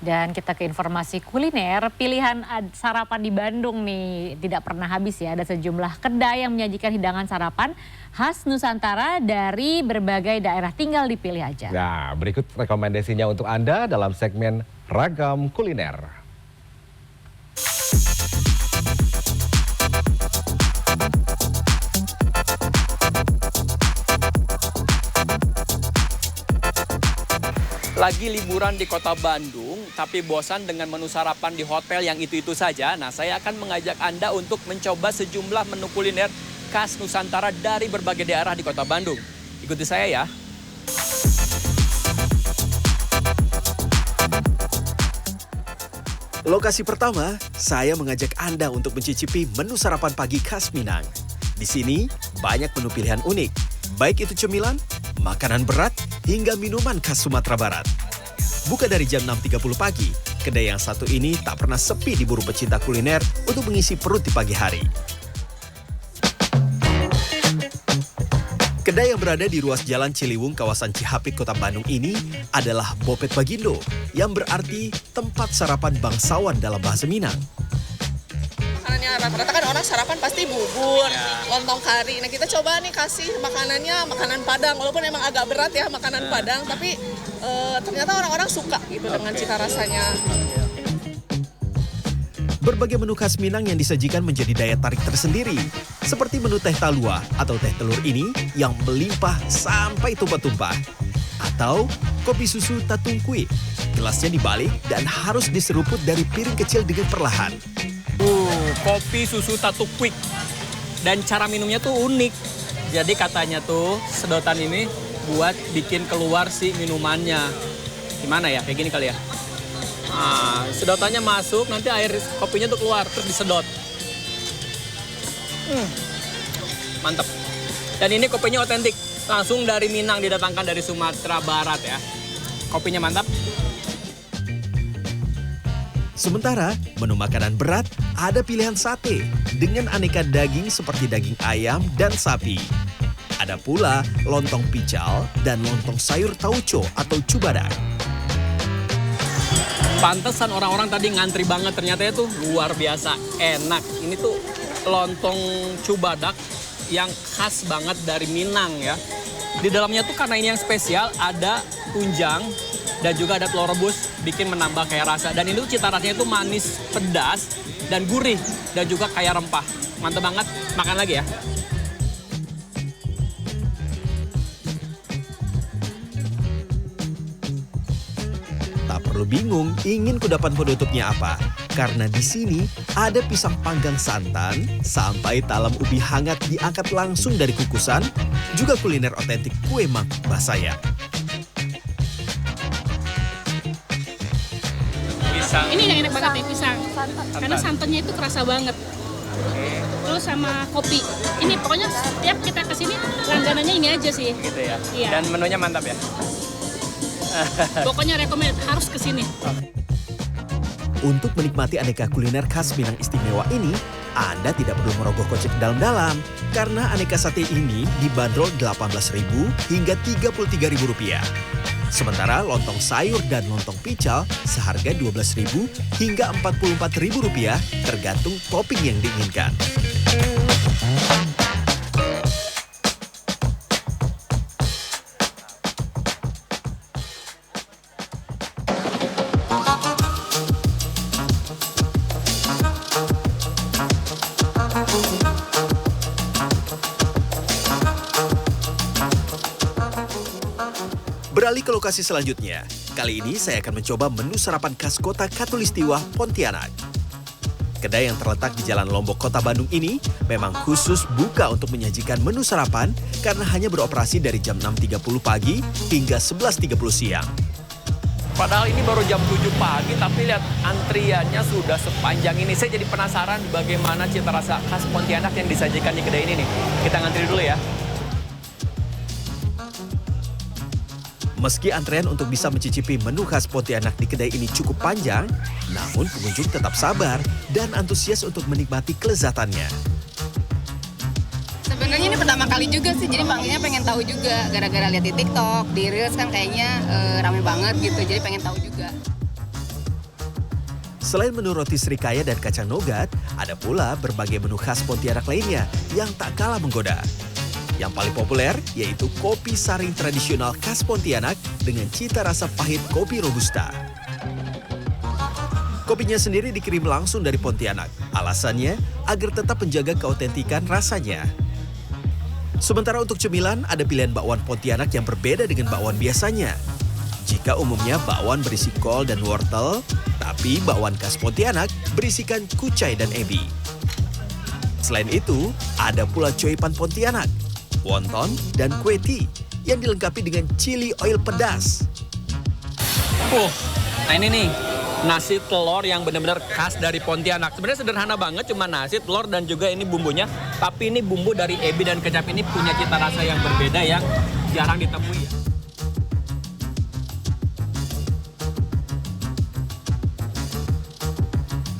Dan kita ke informasi kuliner, pilihan sarapan di Bandung nih tidak pernah habis ya. Ada sejumlah kedai yang menyajikan hidangan sarapan khas Nusantara dari berbagai daerah, tinggal dipilih aja. Nah, berikut rekomendasinya untuk Anda dalam segmen Ragam Kuliner. Lagi liburan di kota Bandung, tapi bosan dengan menu sarapan di hotel yang itu-itu saja. Nah, saya akan mengajak Anda untuk mencoba sejumlah menu kuliner khas Nusantara dari berbagai daerah di kota Bandung. Ikuti saya ya. Lokasi pertama, saya mengajak Anda untuk mencicipi menu sarapan pagi khas Minang. Di sini, banyak menu pilihan unik, baik itu cemilan, makanan berat, hingga minuman khas Sumatera Barat. Buka dari jam 6.30 pagi, kedai yang satu ini tak pernah sepi diburu pecinta kuliner untuk mengisi perut di pagi hari. Kedai yang berada di ruas Jalan Ciliwung, kawasan Cihapit, Kota Bandung ini adalah Bopet Bagindo, yang berarti tempat sarapan bangsawan dalam bahasa Minang. Makanannya rata-rata kan orang sarapan pasti bubur, lontong kari. Nah, kita coba nih kasih makanannya makanan Padang, walaupun emang agak berat ya makanan Padang, tapi ternyata orang-orang suka gitu dengan cita rasanya. Berbagai menu khas Minang yang disajikan menjadi daya tarik tersendiri. Seperti menu teh talua atau teh telur ini yang melimpah sampai tumpah-tumpah. Atau kopi susu tatungkui. Gelasnya dibalik dan harus diseruput dari piring kecil dengan perlahan. Kopi susu Tatu Quick. Dan cara minumnya tuh unik. Jadi katanya tuh sedotan ini buat bikin keluar si minumannya. Gimana ya? Kayak gini kali ya. Nah, sedotannya masuk, nanti air kopinya tuh keluar, terus disedot. Mantap. Dan ini kopinya otentik, langsung dari Minang, didatangkan dari Sumatera Barat ya. Kopinya mantap. Sementara menu makanan berat ada pilihan sate dengan aneka daging seperti daging ayam dan sapi. Ada pula lontong pical dan lontong sayur tauco atau cubadak. Pantesan orang-orang tadi ngantri banget, ternyata itu luar biasa enak. Ini tuh lontong cubadak yang khas banget dari Minang ya. Di dalamnya tuh karena ini yang spesial ada tunjang dan juga ada telur rebus, bikin menambah kayak rasa. Dan ini tuh cita rasanya itu manis, pedas, dan gurih, dan juga kayak rempah. Mantap banget, makan lagi ya. Tak perlu bingung ingin kudapan penutupnya apa, karena di sini ada pisang panggang santan sampai talam ubi hangat diangkat langsung dari kukusan, juga kuliner otentik kue mangkuk Basaya. Ini yang enak banget nih pisang, karena santannya itu kerasa banget. Terus sama kopi. Ini pokoknya setiap kita kesini langganannya ini aja sih. Gitu ya. Iya. Dan menunya mantap ya. Pokoknya rekomend harus kesini. Untuk menikmati aneka kuliner khas Minang istimewa ini, Anda tidak perlu merogoh kocek dalam-dalam, karena aneka sate ini dibanderol Rp18.000 hingga Rp33.000. Sementara lontong sayur dan lontong pical seharga Rp12.000 hingga Rp44.000 tergantung topping yang diinginkan. Beralih ke lokasi selanjutnya, kali ini saya akan mencoba menu sarapan khas kota Katulistiwa, Pontianak. Kedai yang terletak di Jalan Lombok, Kota Bandung ini memang khusus buka untuk menyajikan menu sarapan karena hanya beroperasi dari jam 6.30 pagi hingga 11.30 siang. Padahal ini baru jam 7 pagi, tapi lihat antriannya sudah sepanjang ini. Saya jadi penasaran bagaimana cita rasa khas Pontianak yang disajikan di kedai ini nih. Kita ngantri dulu ya. Meski antrean untuk bisa mencicipi menu khas Pontianak di kedai ini cukup panjang, namun pengunjung tetap sabar dan antusias untuk menikmati kelezatannya. Sebenarnya ini pertama kali juga sih, jadi makanya pengen tahu juga. Gara-gara lihat di TikTok, di Reels kan kayaknya rame banget gitu, jadi pengen tahu juga. Selain menu roti Srikaya dan kacang nougat, ada pula berbagai menu khas Pontianak lainnya yang tak kalah menggoda. Yang paling populer yaitu kopi saring tradisional khas Pontianak dengan cita rasa pahit kopi Robusta. Kopinya sendiri dikirim langsung dari Pontianak. Alasannya agar tetap menjaga keautentikan rasanya. Sementara untuk cemilan, ada pilihan bakwan Pontianak yang berbeda dengan bakwan biasanya. Jika umumnya bakwan berisi kol dan wortel, tapi bakwan khas Pontianak berisikan kucai dan ebi. Selain itu, ada pula coipan Pontianak, wonton, dan kue tea yang dilengkapi dengan chili oil pedas. Nah ini nih, nasi telur yang benar-benar khas dari Pontianak. Sebenarnya sederhana banget, cuma nasi, telur, dan juga ini bumbunya. Tapi ini bumbu dari ebi dan kecap ini punya cita rasa yang berbeda yang jarang ditemui ya.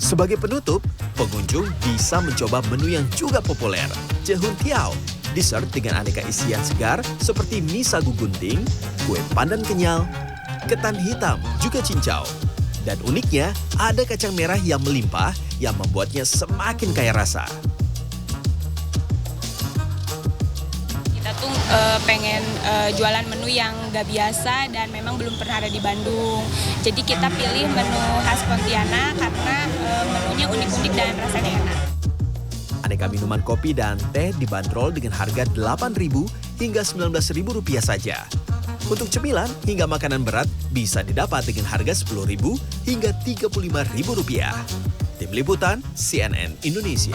Sebagai penutup, pengunjung bisa mencoba menu yang juga populer, Jehun Tiao, dessert dengan aneka isian segar seperti mie sagu gunting, kue pandan kenyal, ketan hitam, juga cincau. Dan uniknya, ada kacang merah yang melimpah yang membuatnya semakin kaya rasa. Kita tuh pengen jualan menu yang gak biasa dan memang belum pernah ada di Bandung. Jadi kita pilih menu khas Pontianak karena menunya unik-unik dan rasanya enak. Aneka minuman kopi dan teh dibanderol dengan harga Rp8.000 hingga Rp19.000 saja. Untuk cemilan hingga makanan berat bisa didapat dengan harga Rp10.000 hingga Rp35.000. Tim Liputan CNN Indonesia.